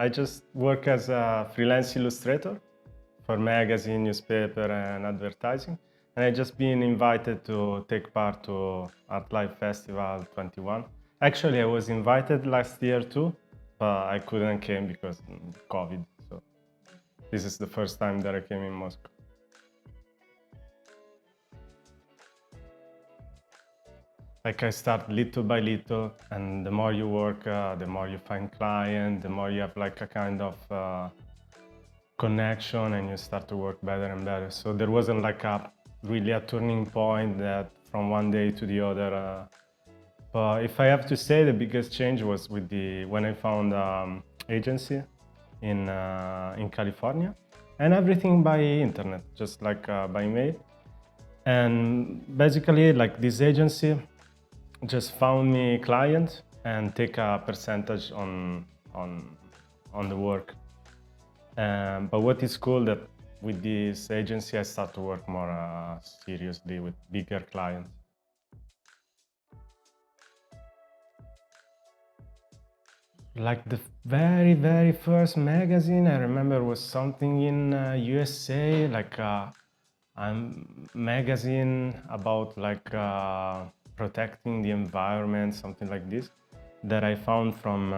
I just work as a freelance illustrator for magazine, newspaper, and advertising. And I just been invited to take part to ARTLIFE Festival 21. Actually, I was invited last year too, but I couldn't came because COVID. So this is the first time that I came in Moscow. Like I start little by little, and the more you work, the more you find client, the more you have like a kind of connection, and you start to work better and better. So there wasn't like really a turning point that from one day to the other. But if I have to say, the biggest change was with when I found agency in California, and everything by internet, just like by mail. And basically, like this agency just found me client and take a percentage on the work. But what is cool that with this agency, I start to work more seriously with bigger clients. Like the very first magazine I remember was something in USA, like a magazine about like protecting the environment, something like this, that I found from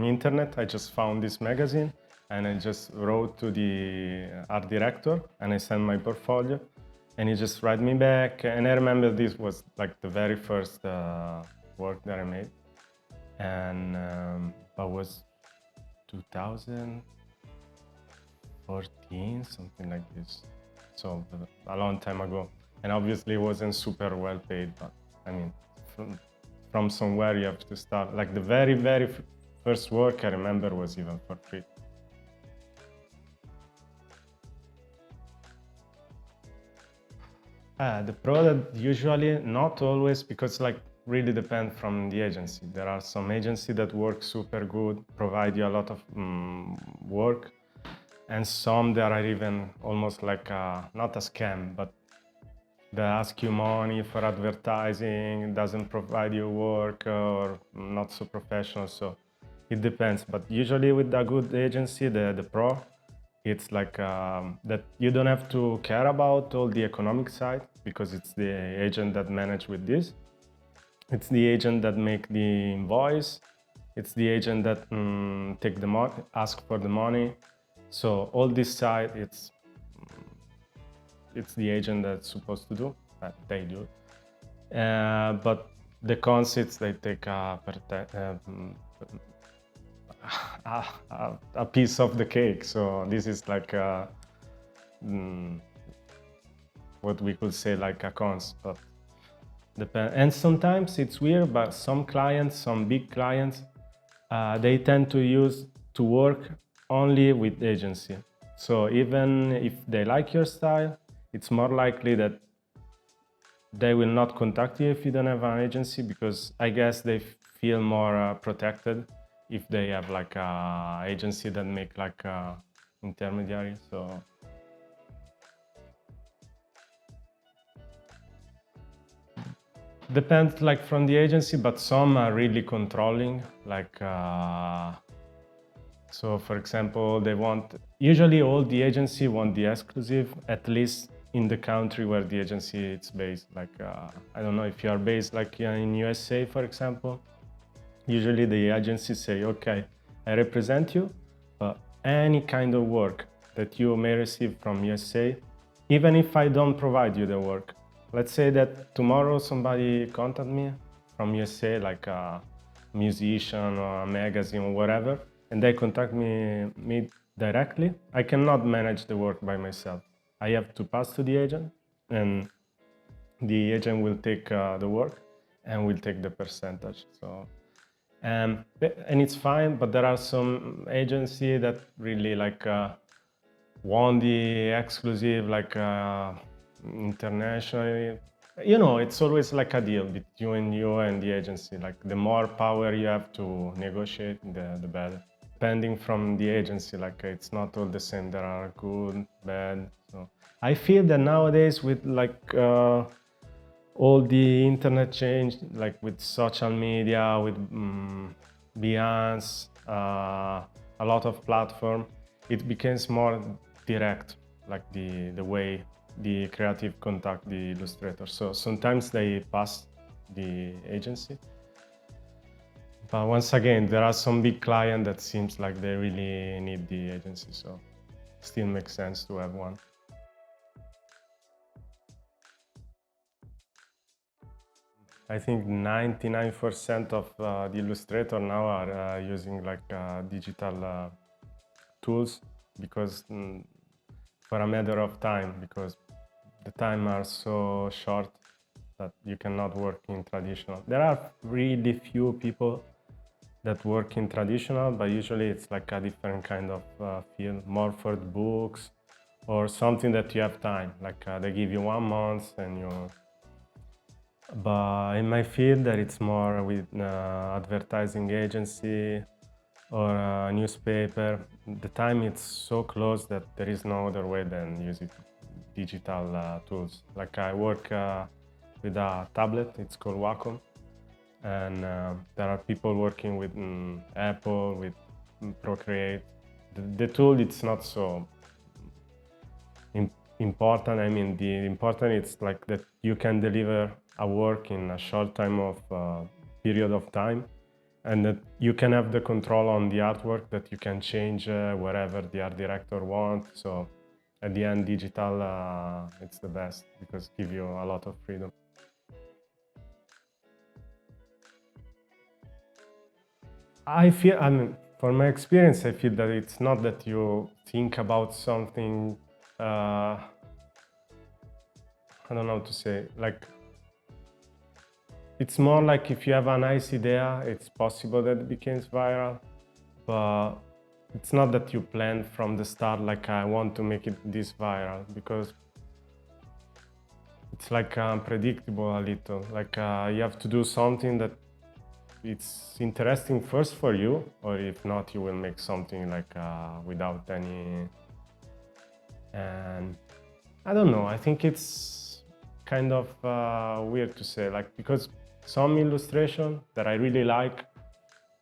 internet. I just found this magazine and I just wrote to the art director and I sent my portfolio and he just write me back. And I remember this was like the very first work that I made. And that was 2014, something like this. So a long time ago. And obviously it wasn't super well paid, but I mean, from somewhere you have to start. Like the very first work I remember was even for free. The product usually, not always, because like really depend from the agency. There are some agency that work super good, provide you a lot of work, and some that are even almost like not a scam, but they ask you money for advertising, doesn't provide you work, or not so professional. So it depends. But usually with a good agency, the pro, it's like that you don't have to care about all the economic side because it's the agent that manage with this. It's the agent that make the invoice. It's the agent that take the money, ask for the money. So all this side, it's the agent that's supposed to do. They do. But the cons, they take a piece of the cake. So this is like what we could say like a cons, but depend. And sometimes it's weird, but some clients, some big clients, they tend to work only with agency. So even if they like your style, it's more likely that they will not contact you if you don't have an agency, because I guess they feel more protected if they have like a agency that make like a intermediary. So depends like from the agency, but some are really controlling, like so for example, they want, usually all the agency want the exclusive, at least in the country where the agency is based. Like I don't know if you are based like in USA, for example. Usually the agency say, okay, I represent you, but any kind of work that you may receive from USA, even if I don't provide you the work. Let's say that tomorrow somebody contact me from USA, like a musician or a magazine or whatever, and they contact me directly. I cannot manage the work by myself. I have to pass to the agent, and the agent will take the work and will take the percentage. So, and it's fine, but there are some agency that really like want the exclusive, like internationally. You know, it's always like a deal between you and the agency. Like the more power you have to negotiate, the better. Depending from the agency, like it's not all the same. There are good, bad. So I feel that nowadays with like all the internet change, like with social media, with Beyonce, a lot of platform, it becomes more direct, like the way the creative contact the illustrator. So sometimes they pass the agency. But once again, there are some big clients that seems like they really need the agency, so still makes sense to have one. I think 99% of the illustrator now are using like digital tools because for a matter of time, because the time are so short that you cannot work in traditional. There are really few people that work in traditional, but usually it's like a different kind of field, more for books or something that you have time, like they give you 1 month and you. But in my field, that it's more with advertising agency or a newspaper. The time it's so close that there is no other way than using digital tools. Like I work with a tablet, it's called Wacom, and there are people working with Apple, with Procreate. The tool, it's not so important. I mean, the important it's like that you can deliver a work in a short time of period of time, and that you can have the control on the artwork, that you can change wherever the art director wants. So at the end, digital it's the best because it gives you a lot of freedom. I feel, I mean, from my experience, I feel that it's not that you think about something, I don't know how to say, like, it's more like if you have a nice idea, it's possible that it becomes viral, but it's not that you plan from the start, like I want to make it this viral, because it's like unpredictable a little. Like you have to do something that it's interesting first for you, or if not, you will make something like without any. And I don't know, I think it's kind of weird to say, like, because some illustration that I really like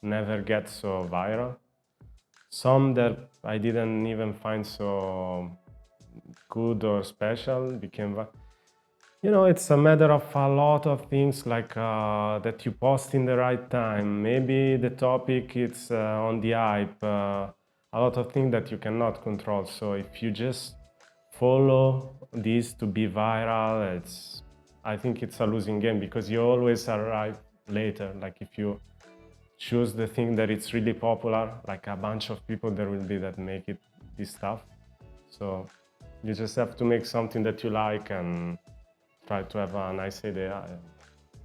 never get so viral. Some that I didn't even find so good or special became viral. You know, it's a matter of a lot of things, like that you post in the right time. Maybe the topic it's on the hype. A lot of things that you cannot control. So if you just follow this to be viral, I think it's a losing game, because you always arrive later. Like if you choose the thing that it's really popular, like a bunch of people there will be that make it this stuff. So you just have to make something that you like and try to have a nice idea and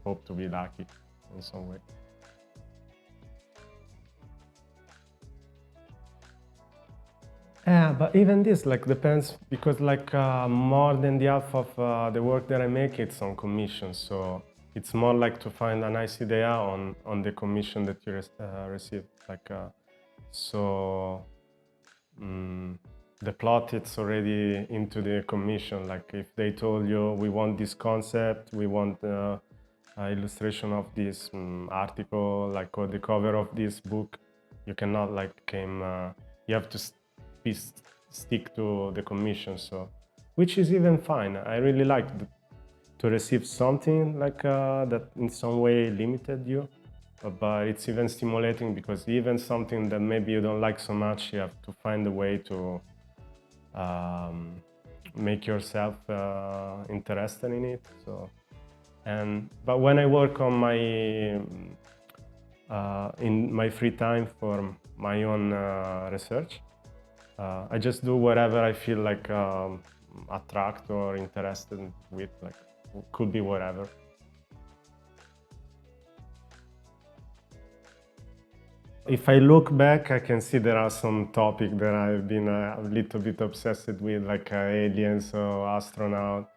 hope to be lucky in some way. Yeah, but even this like depends, because like more than the half of the work that I make, it's on commission. So it's more like to find a nice idea on the commission that you receive. Like so the plot, it's already into the commission. Like if they told you, we want this concept, we want illustration of this article, like, or the cover of this book, you cannot like you have to stick to the commission. So which is even fine. I really like to receive something like that in some way limited you, but it's even stimulating, because even something that maybe you don't like so much, you have to find a way to make yourself interested in it. So but when I work on my in my free time for my own research, I just do whatever I feel like attract or interested with, like could be whatever. If I look back, I can see there are some topics that I've been a little bit obsessed with, like aliens or astronaut.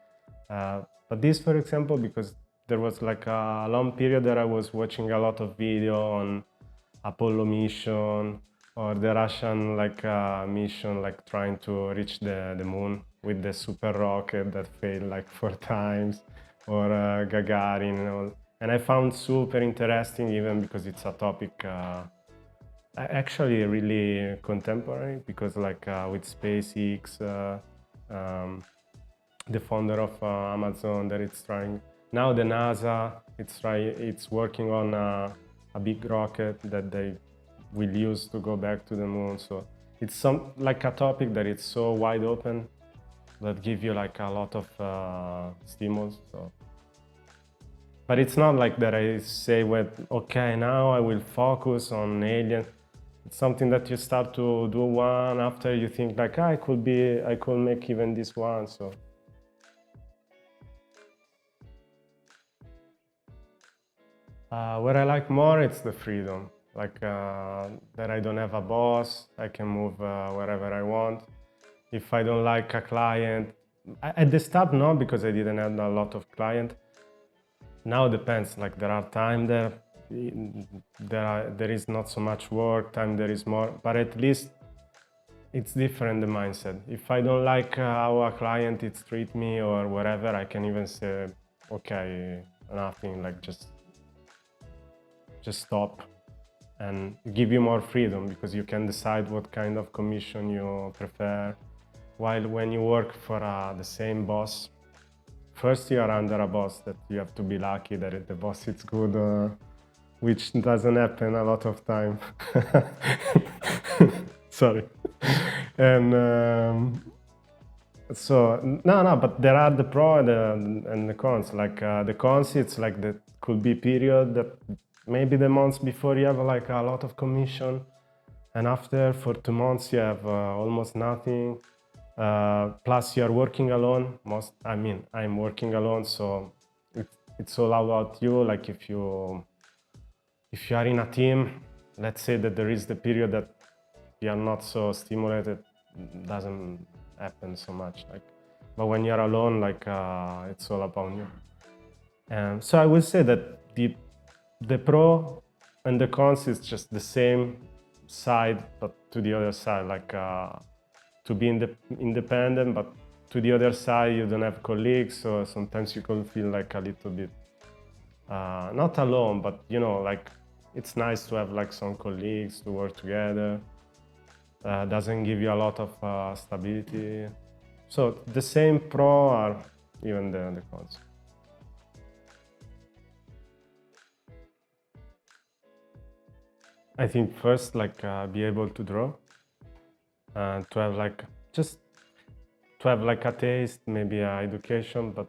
But this, for example, because there was like a long period that I was watching a lot of video on Apollo mission, or the Russian like mission, like trying to reach the moon with the super rocket that failed like 4 times, or Gagarin and all. And I found super interesting, even because it's a topic Actually really contemporary, because like with SpaceX, um, the founder of Amazon, that it's trying now, the NASA, it's working on a big rocket that they will use to go back to the moon. So it's some like a topic that it's so wide open that give you like a lot of stimulus. So, but it's not like that I say, well, okay, now I will focus on alien. It's something that you start to do one after you think like, I could make even this one. So what I like more, it's the freedom, like that I don't have a boss. I can move wherever I want. If I don't like a client, at the start, no, because I didn't have a lot of client. Now it depends, like there are time there is not so much work, time there is more, but at least it's different, the mindset. If I don't like how a client is treat me or whatever, I can even say, okay, nothing, like just stop, and give you more freedom, because you can decide what kind of commission you prefer. While when you work for the same boss, first you are under a boss that you have to be lucky that the boss is good, which doesn't happen a lot of time. Sorry. And so no, but there are the pro and the cons. Like the cons, it's like that could be period that maybe the months before you have like a lot of commission, and after for 2 months you have almost nothing. Plus you're working alone. I'm working alone, so it's all about you. Like if you are in a team, let's say that there is the period that you are not so stimulated, doesn't happen so much. Like, but when you're alone, like it's all about you. And so I will say that the pro and the cons is just the same side, but to the other side, like to be independent, but to the other side you don't have colleagues, so sometimes you can feel like a little bit not alone, but like it's nice to have like some colleagues to work together. Doesn't give you a lot of stability. So the same pro are even the cons. I think first, like be able to draw, to have like just to have like a taste, maybe a education. But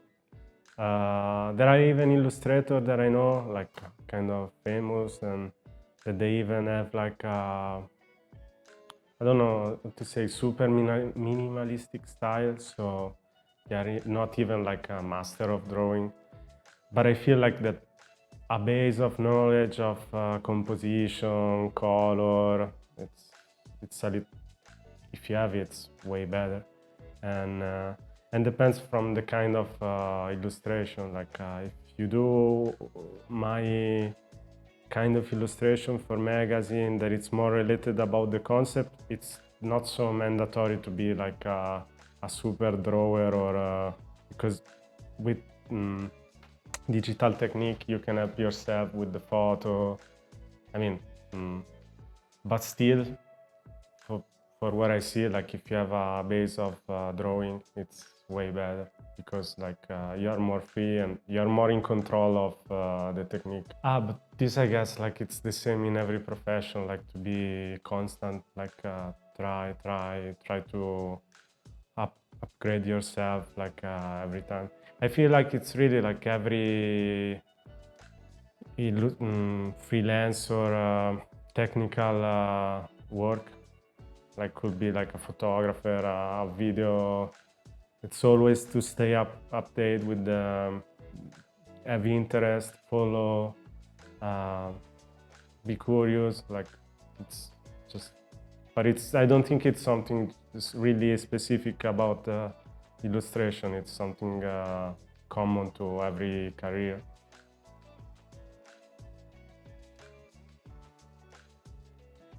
there are even illustrators that I know, like kind of famous, and that they even have like I don't know what to say, super minimalistic style. So they are not even like a master of drawing. But I feel like that a base of knowledge of composition, color, it's a little, if you have it, it's way better. And depends from the kind of illustration. Like if you do my kind of illustration for magazine that it's more related about the concept, it's not so mandatory to be like a super drawer, or because with digital technique you can help yourself with the photo. I mean, but still, for what I see, like if you have a base of drawing, it's way better, because like you're more free and you're more in control of the technique. But this, I guess, like it's the same in every profession, like to be constant, like try to upgrade yourself, like every time. I feel like it's really like every freelance or technical work, like could be like a photographer, a video. It's always to stay update with the have interest, follow, be curious. Like it's just, but I don't think it's something really specific about illustration. It's something common to every career.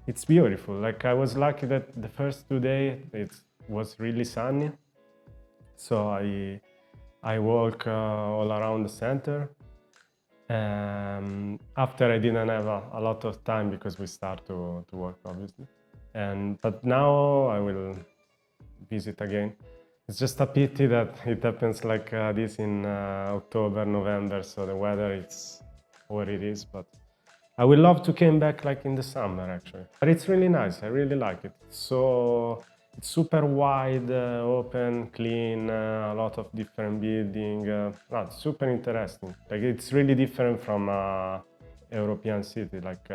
It's beautiful. Like I was lucky that the first 2 days it was really sunny, so I walk all around the center, After I didn't have a lot of time because we start to work obviously, but now I will visit again. It's just a pity that it happens like this in October, November, so the weather it's what it is. But I would love to come back like in the summer actually. But it's really nice. I really like it. It's super wide, open, clean, a lot of different building. It's super interesting. Like it's really different from European city. Like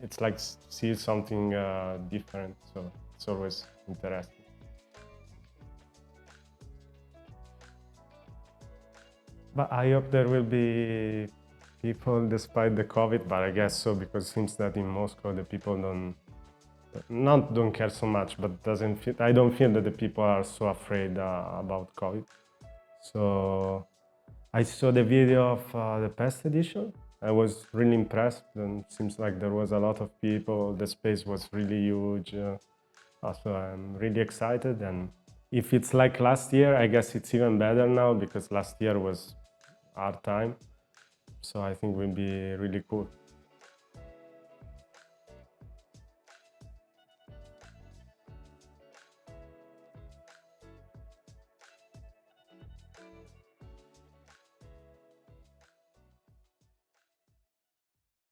it's like see something different. So it's always interesting. But I hope there will be people despite the COVID, but I guess so because it seems that in Moscow the people don't care so much, but I don't feel that the people are so afraid about COVID. So I saw the video of the past edition. I was really impressed, and it seems like there was a lot of people. The space was really huge. Also, I'm really excited, and if it's like last year, I guess it's even better now because last year was hard time. So I think it will be really cool.